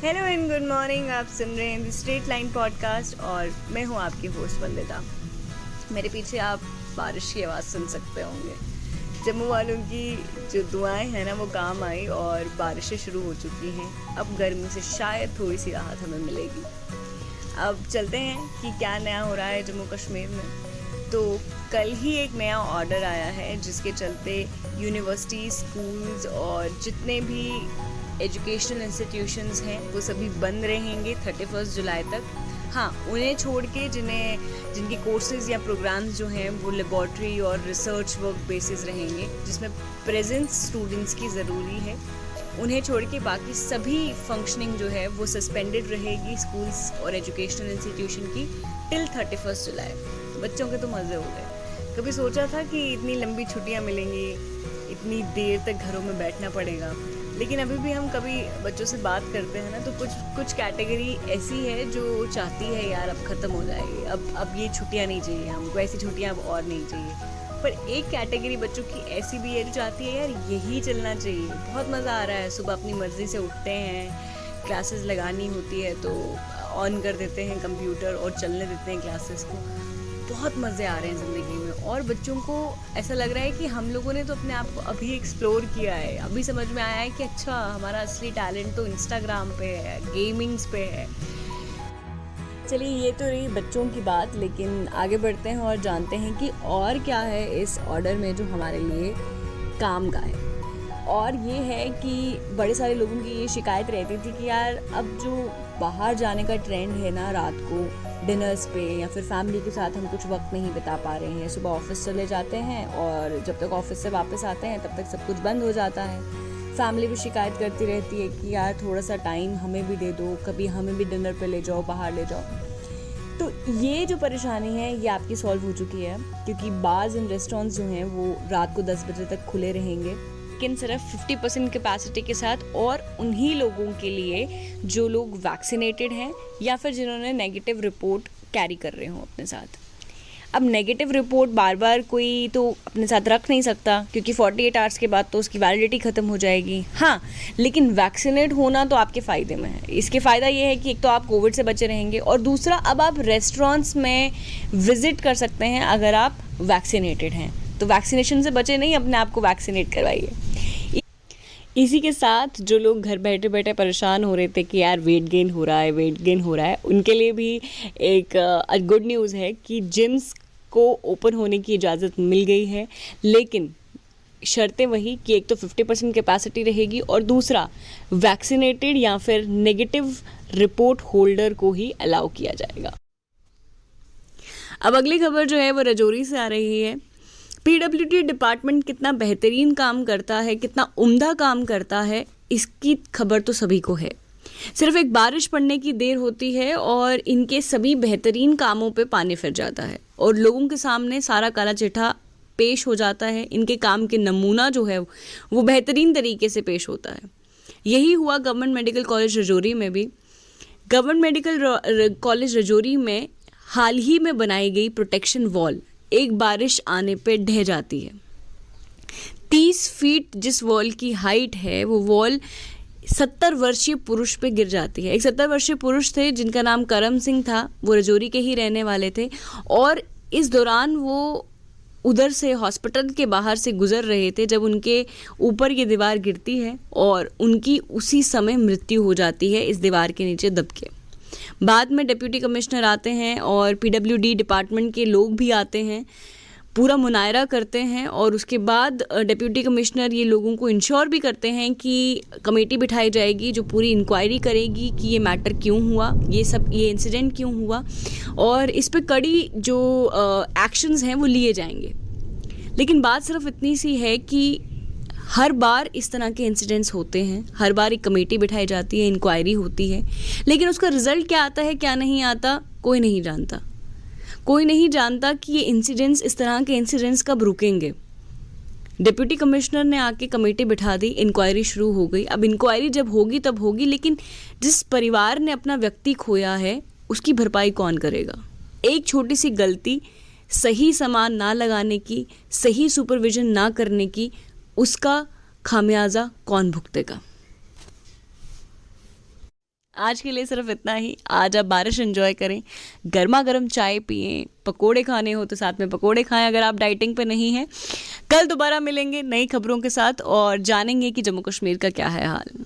Hello and good morning. आप सुन रहे हैं द स्ट्रेट लाइन पॉडकास्ट और मैं हूं आपकी होस्ट वंदिता। मेरे पीछे आप बारिश की आवाज़ सुन सकते होंगे। जम्मू वालों की जो दुआएं हैं ना वो काम आई और बारिशें शुरू हो चुकी हैं। अब गर्मी से शायद थोड़ी सी राहत हमें मिलेगी। अब चलते हैं कि क्या नया हो रहा है जम्मू कश्मीर में। तो कल ही एक नया ऑर्डर आया है जिसके चलते यूनिवर्सिटी, स्कूल्स और जितने भी एजुकेशनल इंस्टीट्यूशंस हैं वो सभी बंद रहेंगे 31 जुलाई तक। हाँ, उन्हें छोड़ के जिनके कोर्सेज या प्रोग्राम्स जो हैं वो लेबॉर्ट्री और रिसर्च वर्क बेसिस रहेंगे, जिसमें प्रेजेंस स्टूडेंट्स की ज़रूरी है। उन्हें छोड़ के बाकी सभी फंक्शनिंग जो है वो सस्पेंडेड रहेगी स्कूल्स और एजुकेशनल इंस्टीट्यूशन की टिल 31 जुलाई। बच्चों के तो मज़े हो गए। कभी सोचा था कि इतनी लंबी छुट्टियां मिलेंगी, इतनी देर तक घरों में बैठना पड़ेगा, लेकिन अभी भी हम कभी बच्चों से बात करते हैं ना तो कुछ कैटेगरी ऐसी है जो चाहती है यार अब ख़त्म हो जाएगी, अब ये छुट्टियां नहीं चाहिए, हमको ऐसी छुट्टियां अब और नहीं चाहिए। पर एक कैटेगरी बच्चों की ऐसी भी है जो चाहती है यार यही चलना चाहिए, बहुत मज़ा आ रहा है, सुबह अपनी मर्ज़ी से उठते हैं, क्लासेस लगानी होती है तो ऑन कर देते हैं कंप्यूटर और चलने देते हैं क्लासेस को। बहुत मज़े आ रहे हैं ज़िंदगी में और बच्चों को ऐसा लग रहा है कि हम लोगों ने तो अपने आप को अभी एक्सप्लोर किया है, अभी समझ में आया है कि अच्छा हमारा असली टैलेंट तो इंस्टाग्राम पे है, गेमिंग्स पे है। चलिए, ये तो रही बच्चों की बात, लेकिन आगे बढ़ते हैं और जानते हैं कि और क्या है इस ऑर्डर में जो हमारे लिए काम का है। और ये है कि बड़े सारे लोगों की ये शिकायत रहती थी कि यार अब जो बाहर जाने का ट्रेंड है ना, रात को डिनर्स पे या फिर फैमिली के साथ हम कुछ वक्त नहीं बिता पा रहे हैं। सुबह ऑफिस चले जाते हैं और जब तक ऑफिस से वापस आते हैं तब तक सब कुछ बंद हो जाता है। फैमिली भी शिकायत करती रहती है कि यार थोड़ा सा टाइम हमें भी दे दो, कभी हमें भी डिनर पे ले जाओ, बाहर ले जाओ। तो ये जो परेशानी है ये आपकी सॉल्व हो चुकी है, क्योंकि बार्स एंड रेस्टोरेंट्स जो हैं वो रात को 10 बजे तक खुले रहेंगे, लेकिन सिर्फ 50% कैपेसिटी के साथ, और उन्हीं लोगों के लिए जो लोग वैक्सीनेटेड हैं या फिर जिन्होंने नेगेटिव रिपोर्ट कैरी कर रहे हों अपने साथ। अब नेगेटिव रिपोर्ट बार बार कोई तो अपने साथ रख नहीं सकता, क्योंकि 48 आवर्स के बाद तो उसकी वैलिडिटी ख़त्म हो जाएगी। हाँ, लेकिन वैक्सीनेट होना तो आपके फ़ायदे में है। इसके फ़ायदा ये है कि एक तो आप कोविड से बचे रहेंगे और दूसरा अब आप रेस्टोरेंट्स में विज़िट कर सकते हैं अगर आप वैक्सीनेटेड हैं। तो वैक्सीनेशन से बचे नहीं, अपने आप को वैक्सीनेट करवाइए। इसी के साथ जो लोग घर बैठे बैठे परेशान हो रहे थे कि यार वेट गेन हो रहा है, उनके लिए भी एक गुड न्यूज़ है कि जिम्स को ओपन होने की इजाज़त मिल गई है, लेकिन शर्तें वही कि एक तो 50% कैपेसिटी रहेगी और दूसरा वैक्सीनेटेड या फिर नेगेटिव रिपोर्ट होल्डर को ही अलाउ किया जाएगा। अब अगली खबर जो है वो राजौरी से आ रही है। पीडब्ल्यूडी डिपार्टमेंट कितना बेहतरीन काम करता है, कितना उम्दा काम करता है, इसकी खबर तो सभी को है। सिर्फ एक बारिश पड़ने की देर होती है और इनके सभी बेहतरीन कामों पे पानी फिर जाता है और लोगों के सामने सारा काला चिट्ठा पेश हो जाता है। इनके काम के नमूना जो है वो बेहतरीन तरीके से पेश होता है। यही हुआ गवर्नमेंट मेडिकल कॉलेज राजौरी में भी। गवर्नमेंट मेडिकल कॉलेज राजौरी में हाल ही में बनाई गई प्रोटेक्शन वॉल एक बारिश आने पे ढह जाती है। 30 फीट जिस वॉल की हाइट है वो वॉल 70 वर्षीय पुरुष पे गिर जाती है। एक 70 वर्षीय पुरुष थे जिनका नाम करम सिंह था, वो राजौरी के ही रहने वाले थे और इस दौरान वो उधर से हॉस्पिटल के बाहर से गुजर रहे थे जब उनके ऊपर ये दीवार गिरती है और उनकी उसी समय मृत्यु हो जाती है इस दीवार के नीचे दब के। बाद में डिप्टी कमिश्नर आते हैं और पीडब्ल्यूडी डिपार्टमेंट के लोग भी आते हैं, पूरा मुनायरा करते हैं और उसके बाद डिप्टी कमिश्नर ये लोगों को इंश्योर भी करते हैं कि कमेटी बिठाई जाएगी जो पूरी इंक्वायरी करेगी कि ये मैटर क्यों हुआ, ये इंसिडेंट क्यों हुआ और इस पे कड़ी जो एक्शंस हैं वो लिए जाएंगे। लेकिन बात सिर्फ इतनी सी है कि हर बार इस तरह के इंसिडेंट्स होते हैं, हर बार एक कमेटी बिठाई जाती है, इंक्वायरी होती है, लेकिन उसका रिजल्ट क्या आता है क्या नहीं आता कोई नहीं जानता। कोई नहीं जानता कि ये इंसिडेंट्स, इस तरह के इंसिडेंट्स कब रुकेंगे। डिप्टी कमिश्नर ने आके कमेटी बिठा दी, इंक्वायरी शुरू हो गई। अब इंक्वायरी जब होगी तब होगी, लेकिन जिस परिवार ने अपना व्यक्ति खोया है उसकी भरपाई कौन करेगा। एक छोटी सी गलती, सही सामान ना लगाने की, सही सुपरविजन ना करने की, उसका खामियाजा कौन भुगतेगा। आज के लिए सिर्फ इतना ही। आज आप बारिश एंजॉय करें, गर्मा गर्म चाय पिएं, पकोड़े खाने हो तो साथ में पकोड़े खाएं अगर आप डाइटिंग पे नहीं हैं। कल दोबारा मिलेंगे नई खबरों के साथ और जानेंगे कि जम्मू कश्मीर का क्या है हाल।